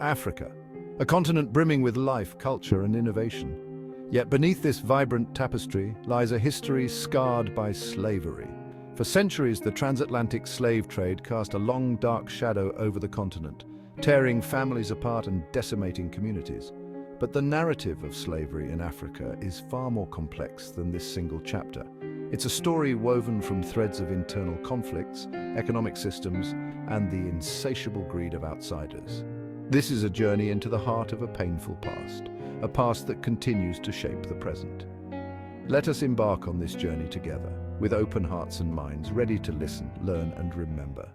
Africa, a continent brimming with life, culture, and innovation. Yet beneath this vibrant tapestry lies a history scarred by slavery. For centuries, the transatlantic slave trade cast a long, dark shadow over the continent, tearing families apart and decimating communities. But the narrative of slavery in Africa is far more complex than this single chapter. It's a story woven from threads of internal conflicts, economic systems, and the insatiable greed of outsiders. This is a journey into the heart of a painful past, a past that continues to shape the present. Let us embark on this journey together, with open hearts and minds, ready to listen, learn, and remember.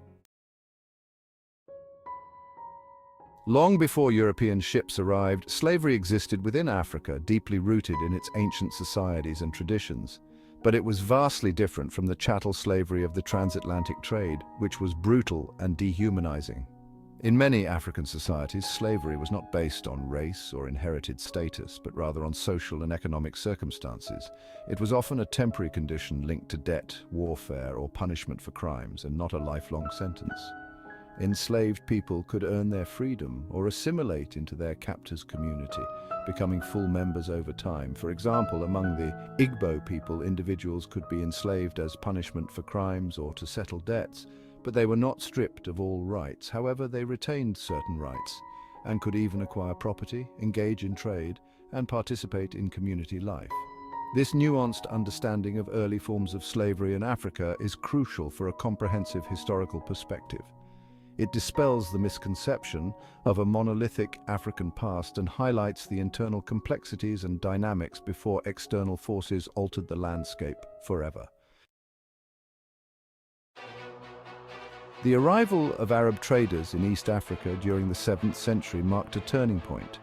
Long before European ships arrived, slavery existed within Africa, deeply rooted in its ancient societies and traditions. But it was vastly different from the chattel slavery of the transatlantic trade, which was brutal and dehumanizing. In many African societies, slavery was not based on race or inherited status, but rather on social and economic circumstances. It was often a temporary condition linked to debt, warfare, or punishment for crimes, and not a lifelong sentence. Enslaved people could earn their freedom or assimilate into their captors' community, becoming full members over time. For example, among the Igbo people, individuals could be enslaved as punishment for crimes or to settle debts, but they were not stripped of all rights. However, they retained certain rights and could even acquire property, engage in trade, and participate in community life. This nuanced understanding of early forms of slavery in Africa is crucial for a comprehensive historical perspective. It dispels the misconception of a monolithic African past and highlights the internal complexities and dynamics before external forces altered the landscape forever. The arrival of Arab traders in East Africa during the 7th century marked a turning point.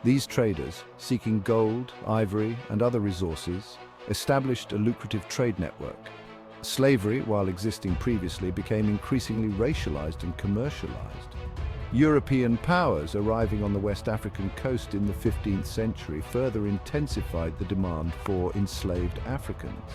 These traders, seeking gold, ivory, and other resources, established a lucrative trade network. Slavery, while existing previously, became increasingly racialized and commercialized. European powers arriving on the West African coast in the 15th century further intensified the demand for enslaved Africans.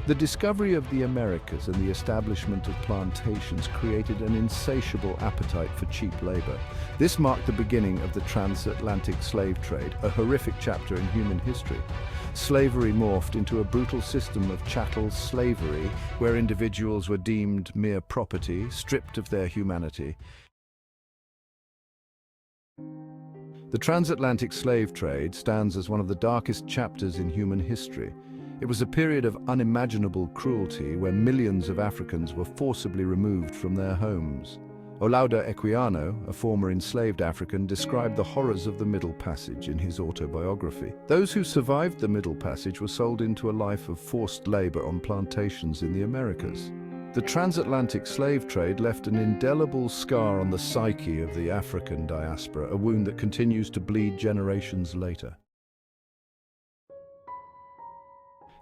The discovery of the Americas and the establishment of plantations created an insatiable appetite for cheap labor. This marked the beginning of the transatlantic slave trade, a horrific chapter in human history. Slavery morphed into a brutal system of chattel slavery, where individuals were deemed mere property, stripped of their humanity. The transatlantic slave trade stands as one of the darkest chapters in human history. It was a period of unimaginable cruelty where millions of Africans were forcibly removed from their homes. Olaudah Equiano, a former enslaved African, described the horrors of the Middle Passage in his autobiography. Those who survived the Middle Passage were sold into a life of forced labor on plantations in the Americas. The transatlantic slave trade left an indelible scar on the psyche of the African diaspora, a wound that continues to bleed generations later.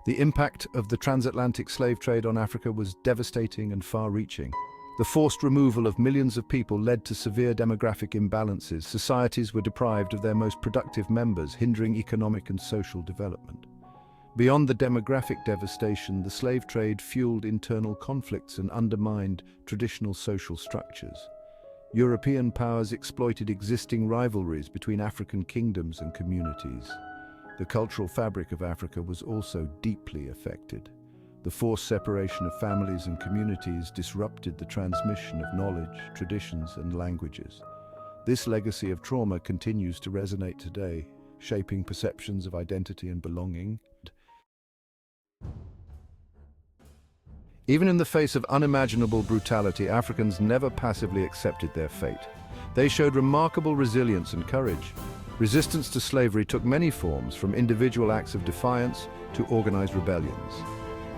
The impact of the transatlantic slave trade on Africa was devastating and far-reaching. The forced removal of millions of people led to severe demographic imbalances. Societies were deprived of their most productive members, hindering economic and social development. Beyond the demographic devastation, the slave trade fueled internal conflicts and undermined traditional social structures. European powers exploited existing rivalries between African kingdoms and communities. The cultural fabric of Africa was also deeply affected. The forced separation of families and communities disrupted the transmission of knowledge, traditions, and languages. This legacy of trauma continues to resonate today, shaping perceptions of identity and belonging. Even in the face of unimaginable brutality, Africans never passively accepted their fate. They showed remarkable resilience and courage. Resistance to slavery took many forms, from individual acts of defiance to organized rebellions.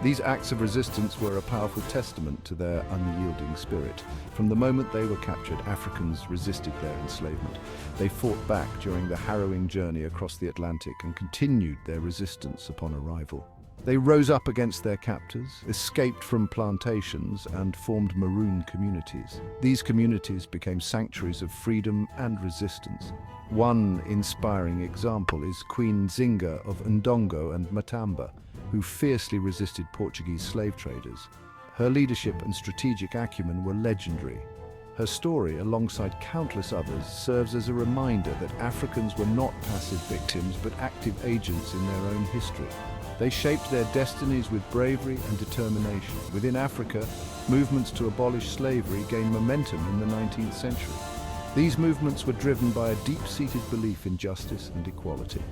These acts of resistance were a powerful testament to their unyielding spirit. From the moment they were captured, Africans resisted their enslavement. They fought back during the harrowing journey across the Atlantic and continued their resistance upon arrival. They rose up against their captors, escaped from plantations, and formed maroon communities. These communities became sanctuaries of freedom and resistance. One inspiring example is Queen Zinga of Ndongo and Matamba, who fiercely resisted Portuguese slave traders. Her leadership and strategic acumen were legendary. Her story, alongside countless others, serves as a reminder that Africans were not passive victims but active agents in their own history. They shaped their destinies with bravery and determination. Within Africa, movements to abolish slavery gained momentum in the 19th century. These movements were driven by a deep-seated belief in justice and equality.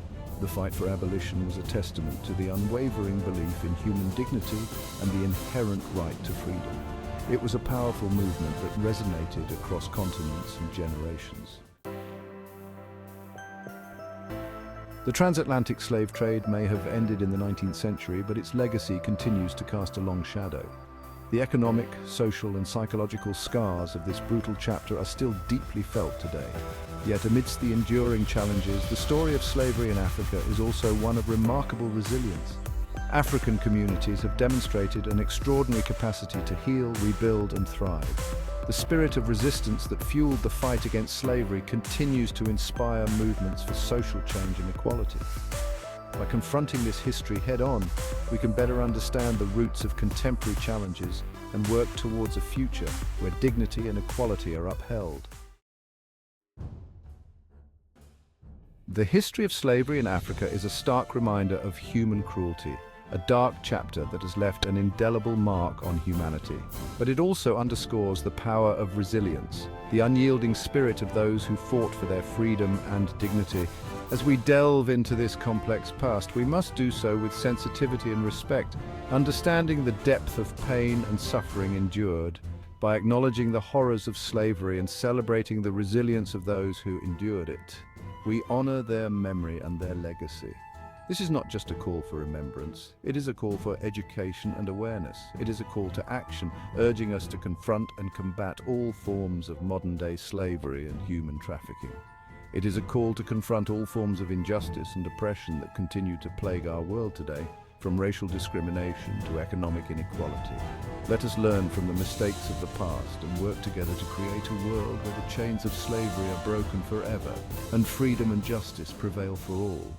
The fight for abolition was a testament to the unwavering belief in human dignity and the inherent right to freedom. It was a powerful movement that resonated across continents and generations. The transatlantic slave trade may have ended in the 19th century, but its legacy continues to cast a long shadow. The economic, social, and psychological scars of this brutal chapter are still deeply felt today. Yet amidst the enduring challenges, the story of slavery in Africa is also one of remarkable resilience. African communities have demonstrated an extraordinary capacity to heal, rebuild, and thrive. The spirit of resistance that fueled the fight against slavery continues to inspire movements for social change and equality. By confronting this history head-on, we can better understand the roots of contemporary challenges and work towards a future where dignity and equality are upheld. The history of slavery in Africa is a stark reminder of human cruelty, a dark chapter that has left an indelible mark on humanity. But it also underscores the power of resilience, the unyielding spirit of those who fought for their freedom and dignity. As we delve into this complex past, we must do so with sensitivity and respect, understanding the depth of pain and suffering endured. By acknowledging the horrors of slavery and celebrating the resilience of those who endured it, we honor their memory and their legacy. This is not just a call for remembrance, it is a call for education and awareness. It is a call to action, urging us to confront and combat all forms of modern-day slavery and human trafficking. It is a call to confront all forms of injustice and oppression that continue to plague our world today, from racial discrimination to economic inequality. Let us learn from the mistakes of the past and work together to create a world where the chains of slavery are broken forever and freedom and justice prevail for all.